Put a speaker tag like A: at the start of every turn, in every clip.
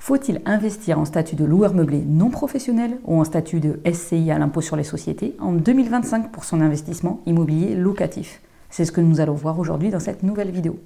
A: Faut-il investir en statut de loueur meublé non professionnel ou en statut de SCI à l'impôt sur les sociétés en 2025 pour son investissement immobilier locatif? C'est ce que nous allons voir aujourd'hui dans cette nouvelle vidéo.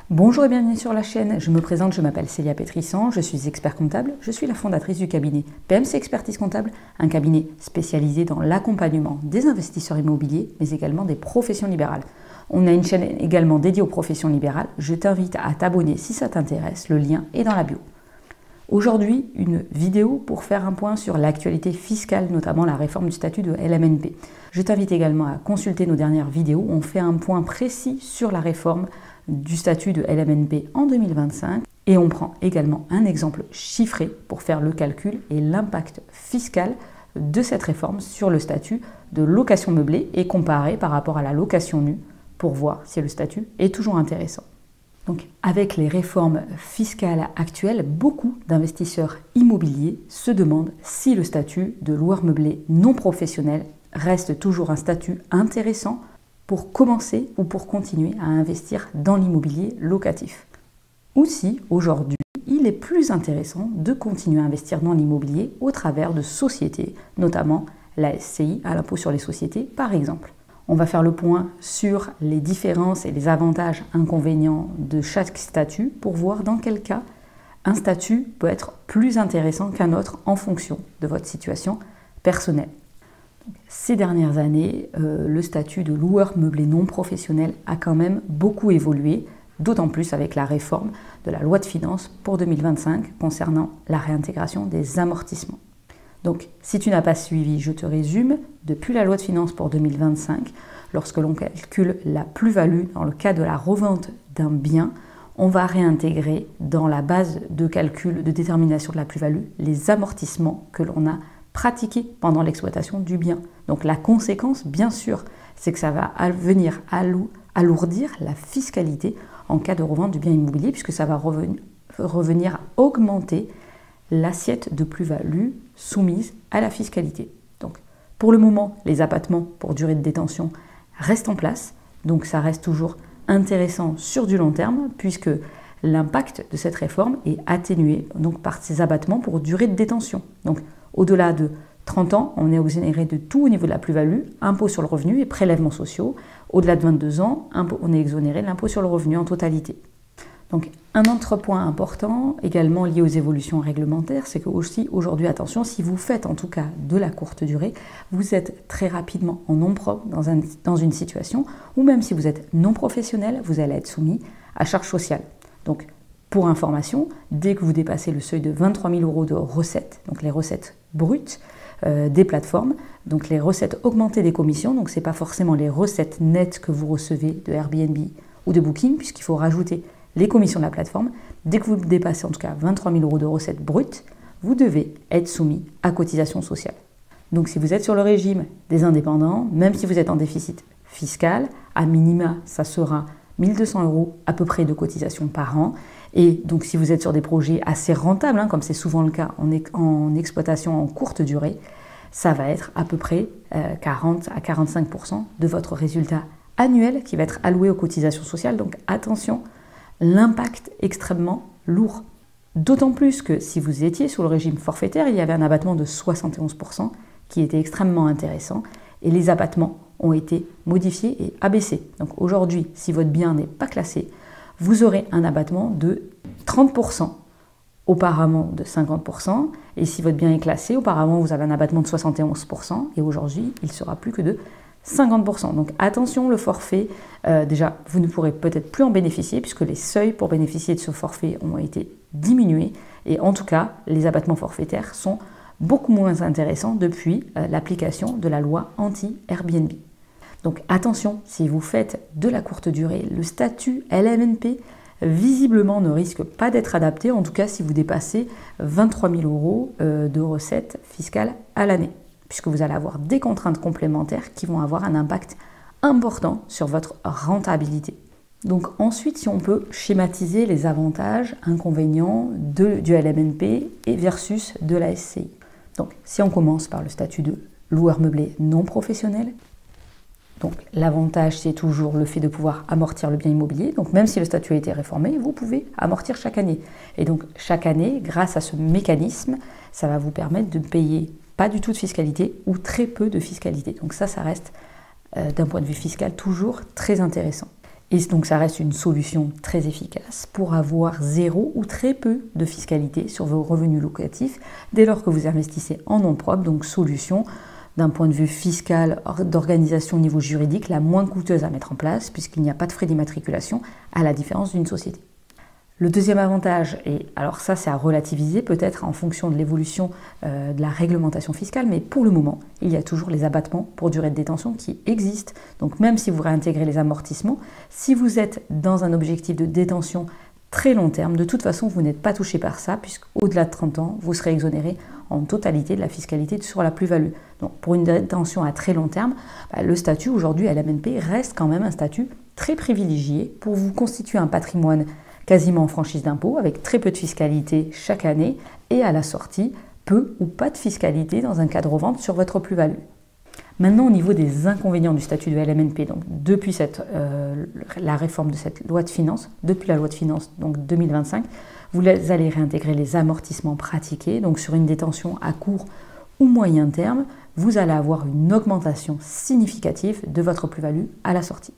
A: Bonjour et bienvenue sur la chaîne, je me présente, je m'appelle Célia Pétrissan, je suis expert comptable, je suis la fondatrice du cabinet PMC Expertise Comptable, un cabinet spécialisé dans l'accompagnement des investisseurs immobiliers, mais également des professions libérales. On a une chaîne également dédiée aux professions libérales, je t'invite à t'abonner si ça t'intéresse, le lien est dans la bio. Aujourd'hui, une vidéo pour faire un point sur l'actualité fiscale, notamment la réforme du statut de LMNP. Je t'invite également à consulter nos dernières vidéos où on fait un point précis sur la réforme du statut de LMNP en 2025 et on prend également un exemple chiffré pour faire le calcul et l'impact fiscal de cette réforme sur le statut de location meublée et comparé par rapport à la location nue pour voir si le statut est toujours intéressant. Donc, avec les réformes fiscales actuelles, beaucoup d'investisseurs immobiliers se demandent si le statut de loueur meublé non professionnel reste toujours un statut intéressant pour commencer ou pour continuer à investir dans l'immobilier locatif. Ou si, aujourd'hui, il est plus intéressant de continuer à investir dans l'immobilier au travers de sociétés, notamment la SCI à l'impôt sur les sociétés, par exemple. On va faire le point sur les différences et les avantages inconvénients de chaque statut pour voir dans quel cas un statut peut être plus intéressant qu'un autre en fonction de votre situation personnelle. Ces dernières années, le statut de loueur meublé non professionnel a quand même beaucoup évolué, d'autant plus avec la réforme de la loi de finances pour 2025 concernant la réintégration des amortissements. Donc, si tu n'as pas suivi, je te résume, depuis la loi de finances pour 2025, lorsque l'on calcule la plus-value dans le cas de la revente d'un bien, on va réintégrer dans la base de calcul de détermination de la plus-value les amortissements que l'on a pratiqués pendant l'exploitation du bien. Donc la conséquence, bien sûr, c'est que ça va venir alourdir la fiscalité en cas de revente du bien immobilier, puisque ça va revenir à augmenter l'assiette de plus-value soumise à la fiscalité. Donc, pour le moment, les abattements pour durée de détention restent en place, donc ça reste toujours intéressant sur du long terme, puisque l'impact de cette réforme est atténué donc, par ces abattements pour durée de détention. Donc, au-delà de 30 ans, on est exonéré de tout au niveau de la plus-value, impôt sur le revenu et prélèvements sociaux. Au-delà de 22 ans, on est exonéré de l'impôt sur le revenu en totalité. Donc, un autre point important, également lié aux évolutions réglementaires, c'est que aussi aujourd'hui, attention, si vous faites en tout cas de la courte durée, vous êtes très rapidement en nom propre dans une situation où même si vous êtes non professionnel, vous allez être soumis à charges sociales. Donc, pour information, dès que vous dépassez le seuil de 23 000 € de recettes, donc les recettes brutes des plateformes, donc les recettes augmentées des commissions, donc ce n'est pas forcément les recettes nettes que vous recevez de Airbnb ou de Booking, puisqu'il faut rajouter les commissions de la plateforme. Dès que vous dépassez en tout cas 23 000 € de recettes brutes, vous devez être soumis à cotisation sociale. Donc si vous êtes sur le régime des indépendants, même si vous êtes en déficit fiscal, à minima, ça sera 1 200 € à peu près de cotisation par an. Et donc si vous êtes sur des projets assez rentables, comme c'est souvent le cas en exploitation en courte durée, ça va être à peu près 40 à 45% de votre résultat annuel qui va être alloué aux cotisations sociales. Donc attention, l'impact extrêmement lourd. D'autant plus que si vous étiez sous le régime forfaitaire, il y avait un abattement de 71% qui était extrêmement intéressant et les abattements ont été modifiés et abaissés. Donc aujourd'hui, si votre bien n'est pas classé, vous aurez un abattement de 30%, auparavant de 50%, et si votre bien est classé, auparavant vous avez un abattement de 71%, et aujourd'hui il sera plus que de 50%. Donc attention, le forfait, déjà vous ne pourrez peut-être plus en bénéficier puisque les seuils pour bénéficier de ce forfait ont été diminués, et en tout cas les abattements forfaitaires sont beaucoup moins intéressants depuis l'application de la loi anti-Airbnb. Donc attention, si vous faites de la courte durée, le statut LMNP visiblement ne risque pas d'être adapté, en tout cas si vous dépassez 23 000 € de recettes fiscales à l'année, puisque vous allez avoir des contraintes complémentaires qui vont avoir un impact important sur votre rentabilité. Donc ensuite, si on peut schématiser les avantages, inconvénients du LMNP et versus de la SCI. Donc si on commence par le statut de loueur meublé non professionnel, Donc l'avantage, c'est toujours le fait de pouvoir amortir le bien immobilier. Donc même si le statut a été réformé, vous pouvez amortir chaque année. Et donc chaque année, grâce à ce mécanisme, ça va vous permettre de payer pas du tout de fiscalité ou très peu de fiscalité. Donc ça reste d'un point de vue fiscal toujours très intéressant. Et donc ça reste une solution très efficace pour avoir zéro ou très peu de fiscalité sur vos revenus locatifs dès lors que vous investissez en nom propre. Donc solution d'un point de vue fiscal, d'organisation au niveau juridique, la moins coûteuse à mettre en place puisqu'il n'y a pas de frais d'immatriculation à la différence d'une société. Le deuxième avantage, et alors ça c'est à relativiser peut-être en fonction de l'évolution de la réglementation fiscale, mais pour le moment, il y a toujours les abattements pour durée de détention qui existent. Donc même si vous réintégrez les amortissements, si vous êtes dans un objectif de détention très long terme, de toute façon vous n'êtes pas touché par ça, puisqu'au-delà de 30 ans, vous serez exonéré en totalité de la fiscalité sur la plus-value. Donc pour une détention à très long terme, le statut aujourd'hui LMNP reste quand même un statut très privilégié pour vous constituer un patrimoine quasiment en franchise d'impôt, avec très peu de fiscalité chaque année, et à la sortie, peu ou pas de fiscalité dans un cas de revente sur votre plus-value. Maintenant, au niveau des inconvénients du statut de LMNP, donc depuis la réforme de cette loi de finances, depuis la loi de finances donc 2025, vous allez réintégrer les amortissements pratiqués, donc sur une détention à court ou moyen terme, vous allez avoir une augmentation significative de votre plus-value à la sortie.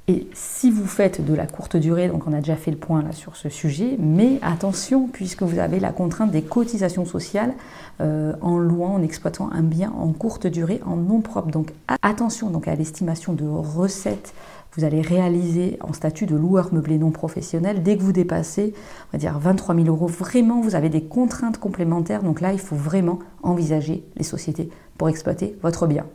A: Et si vous faites de la courte durée, donc on a déjà fait le point là sur ce sujet, mais attention puisque vous avez la contrainte des cotisations sociales en louant, en exploitant un bien en courte durée, en nom propre. Donc attention donc à l'estimation de recettes que vous allez réaliser en statut de loueur meublé non professionnel. Dès que vous dépassez, on va dire 23 000 €, vraiment vous avez des contraintes complémentaires. Donc là, il faut vraiment envisager les sociétés pour exploiter votre bien.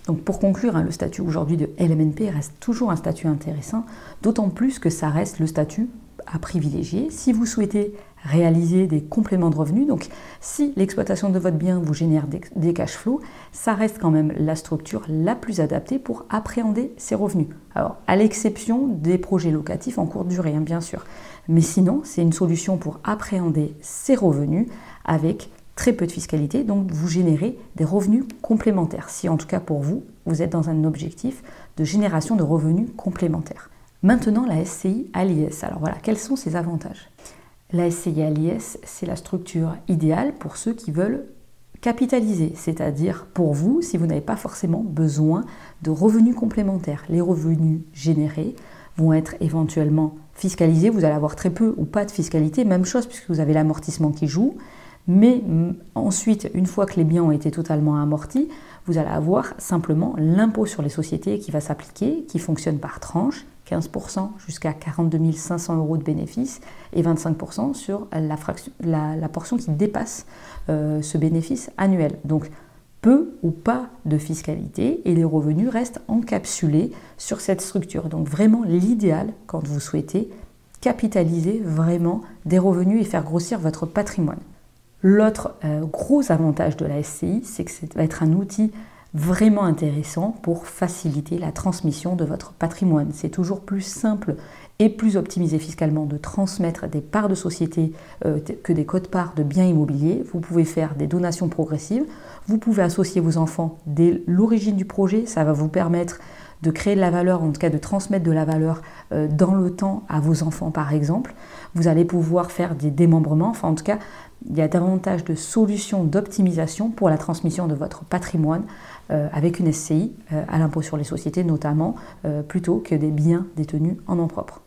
A: Donc pour conclure, le statut aujourd'hui de LMNP reste toujours un statut intéressant, d'autant plus que ça reste le statut à privilégier si vous souhaitez réaliser des compléments de revenus. Donc si l'exploitation de votre bien vous génère des cash flows, ça reste quand même la structure la plus adaptée pour appréhender ces revenus. Alors à l'exception des projets locatifs en courte durée, bien sûr. Mais sinon, c'est une solution pour appréhender ces revenus avec très peu de fiscalité, donc vous générez des revenus complémentaires, si en tout cas pour vous, vous êtes dans un objectif de génération de revenus complémentaires. Maintenant, la SCI à l'IS. Alors voilà, quels sont ses avantages? La SCI à l'IS, c'est la structure idéale pour ceux qui veulent capitaliser, c'est-à-dire pour vous, si vous n'avez pas forcément besoin de revenus complémentaires. Les revenus générés vont être éventuellement fiscalisés, vous allez avoir très peu ou pas de fiscalité, même chose puisque vous avez l'amortissement qui joue. Mais ensuite, une fois que les biens ont été totalement amortis, vous allez avoir simplement l'impôt sur les sociétés qui va s'appliquer, qui fonctionne par tranche, 15% jusqu'à 42 500 € de bénéfices et 25% sur la portion qui dépasse ce bénéfice annuel. Donc peu ou pas de fiscalité et les revenus restent encapsulés sur cette structure. Donc vraiment l'idéal quand vous souhaitez capitaliser vraiment des revenus et faire grossir votre patrimoine. L'autre gros avantage de la SCI, c'est que ça va être un outil vraiment intéressant pour faciliter la transmission de votre patrimoine. C'est toujours plus simple et plus optimisé fiscalement de transmettre des parts de société que des quotes-parts de biens immobiliers. Vous pouvez faire des donations progressives, vous pouvez associer vos enfants dès l'origine du projet, ça va vous permettre de créer de la valeur, en tout cas de transmettre de la valeur dans le temps à vos enfants par exemple. Vous allez pouvoir faire des démembrements, enfin en tout cas, il y a davantage de solutions d'optimisation pour la transmission de votre patrimoine avec une SCI à l'impôt sur les sociétés notamment, plutôt que des biens détenus en nom propre.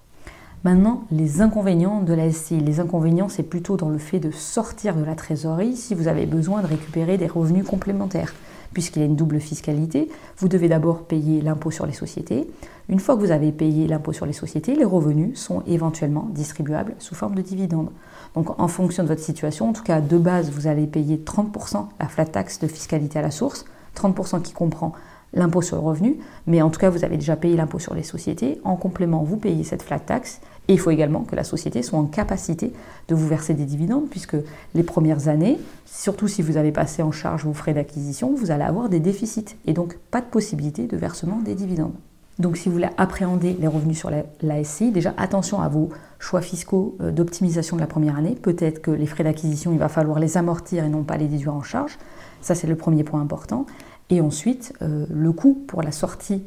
A: Maintenant, les inconvénients de la SCI. Les inconvénients, c'est plutôt dans le fait de sortir de la trésorerie si vous avez besoin de récupérer des revenus complémentaires. Puisqu'il y a une double fiscalité, vous devez d'abord payer l'impôt sur les sociétés. Une fois que vous avez payé l'impôt sur les sociétés, les revenus sont éventuellement distribuables sous forme de dividendes. Donc en fonction de votre situation, en tout cas de base, vous allez payer 30% la flat tax de fiscalité à la source, 30% qui comprend l'impôt sur le revenu, mais en tout cas vous avez déjà payé l'impôt sur les sociétés. En complément, vous payez cette flat tax et il faut également que la société soit en capacité de vous verser des dividendes puisque les premières années, surtout si vous avez passé en charge vos frais d'acquisition, vous allez avoir des déficits et donc pas de possibilité de versement des dividendes. Donc si vous voulez appréhender les revenus sur la SCI, déjà attention à vos choix fiscaux d'optimisation de la première année. Peut-être que les frais d'acquisition, il va falloir les amortir et non pas les déduire en charge. Ça, c'est le premier point important. Et ensuite, le coût pour la sortie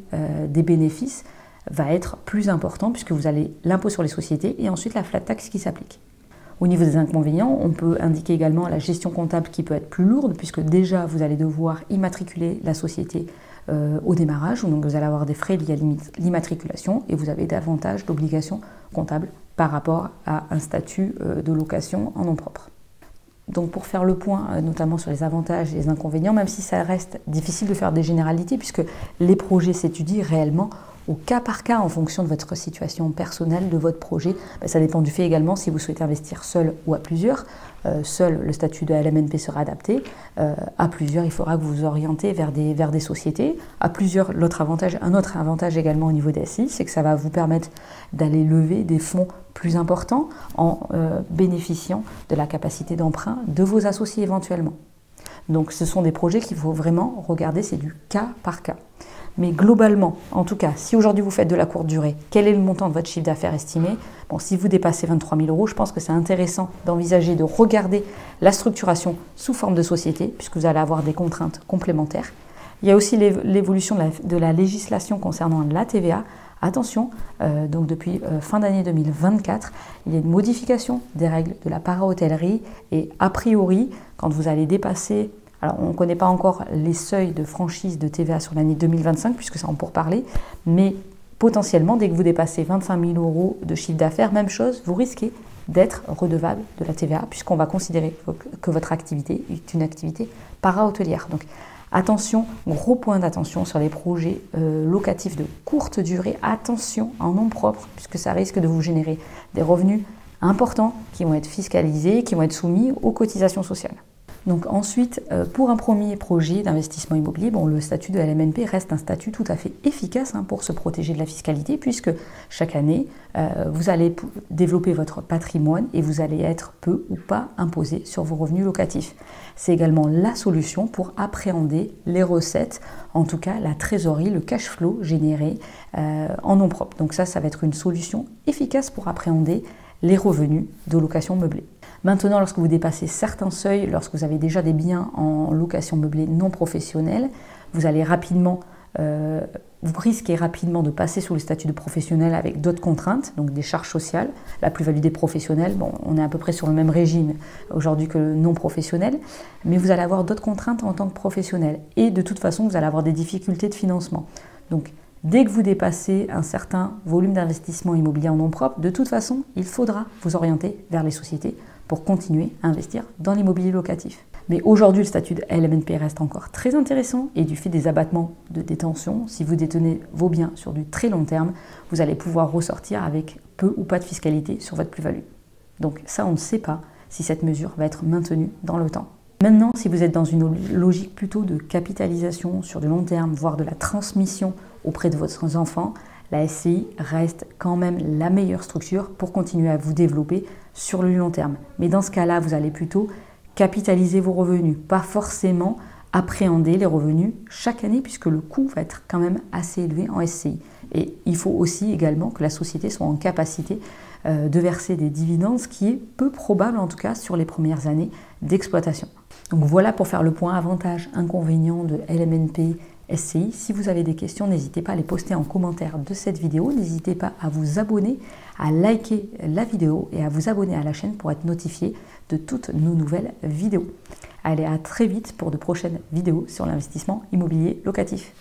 A: des bénéfices va être plus important puisque vous avez l'impôt sur les sociétés et ensuite la flat tax qui s'applique. Au niveau des inconvénients, on peut indiquer également la gestion comptable qui peut être plus lourde puisque déjà vous allez devoir immatriculer la société au démarrage, donc vous allez avoir des frais liés à l'immatriculation et vous avez davantage d'obligations comptables par rapport à un statut de location en nom propre. Donc pour faire le point notamment sur les avantages et les inconvénients, même si ça reste difficile de faire des généralités puisque les projets s'étudient réellement au cas par cas en fonction de votre situation personnelle, de votre projet. Ça dépend du fait également si vous souhaitez investir seul ou à plusieurs. Seul, le statut de LMNP sera adapté. À plusieurs, il faudra que vous vous orientez vers des sociétés. À plusieurs, un autre avantage également au niveau des SCI, c'est que ça va vous permettre d'aller lever des fonds plus importants en bénéficiant de la capacité d'emprunt de vos associés éventuellement. Donc ce sont des projets qu'il faut vraiment regarder, c'est du cas par cas. Mais globalement, en tout cas, si aujourd'hui vous faites de la courte durée, quel est le montant de votre chiffre d'affaires estimé? Bon, si vous dépassez 23 000 €, je pense que c'est intéressant d'envisager de regarder la structuration sous forme de société, puisque vous allez avoir des contraintes complémentaires. Il y a aussi l'évolution de la législation concernant la TVA. Attention, donc depuis fin d'année 2024, il y a une modification des règles de la para-hôtellerie et a priori, quand vous allez dépasser... Alors, on ne connaît pas encore les seuils de franchise de TVA sur l'année 2025, puisque c'est en pourparlers, mais potentiellement, dès que vous dépassez 25 000 € de chiffre d'affaires, même chose, vous risquez d'être redevable de la TVA, puisqu'on va considérer que votre activité est une activité para-hôtelière. Donc, attention, gros point d'attention sur les projets locatifs de courte durée. Attention en nom propre, puisque ça risque de vous générer des revenus importants qui vont être fiscalisés, qui vont être soumis aux cotisations sociales. Donc ensuite, pour un premier projet d'investissement immobilier, le statut de LMNP reste un statut tout à fait efficace pour se protéger de la fiscalité puisque chaque année, vous allez développer votre patrimoine et vous allez être peu ou pas imposé sur vos revenus locatifs. C'est également la solution pour appréhender les recettes, en tout cas la trésorerie, le cash flow généré en nom propre. Donc ça va être une solution efficace pour appréhender les revenus de location meublée. Maintenant, lorsque vous dépassez certains seuils, lorsque vous avez déjà des biens en location meublée non professionnelle, vous risquez rapidement de passer sous le statut de professionnel avec d'autres contraintes, donc des charges sociales. La plus-value des professionnels, on est à peu près sur le même régime aujourd'hui que le non professionnel, mais vous allez avoir d'autres contraintes en tant que professionnel. Et de toute façon, vous allez avoir des difficultés de financement. Donc, dès que vous dépassez un certain volume d'investissement immobilier en nom propre, de toute façon, il faudra vous orienter vers les sociétés pour continuer à investir dans l'immobilier locatif. Mais aujourd'hui, le statut de LMNP reste encore très intéressant et du fait des abattements de détention, si vous détenez vos biens sur du très long terme, vous allez pouvoir ressortir avec peu ou pas de fiscalité sur votre plus-value. Donc ça, on ne sait pas si cette mesure va être maintenue dans le temps. Maintenant, si vous êtes dans une logique plutôt de capitalisation sur du long terme, voire de la transmission auprès de vos enfants, la SCI reste quand même la meilleure structure pour continuer à vous développer sur le long terme. Mais dans ce cas-là, vous allez plutôt capitaliser vos revenus, pas forcément appréhender les revenus chaque année puisque le coût va être quand même assez élevé en SCI. Et il faut aussi également que la société soit en capacité de verser des dividendes, ce qui est peu probable en tout cas sur les premières années d'exploitation. Donc voilà pour faire le point avantages, inconvénients de LMNP, SCI. Si vous avez des questions, n'hésitez pas à les poster en commentaire de cette vidéo. N'hésitez pas à vous abonner, à liker la vidéo et à vous abonner à la chaîne pour être notifié de toutes nos nouvelles vidéos. Allez, à très vite pour de prochaines vidéos sur l'investissement immobilier locatif.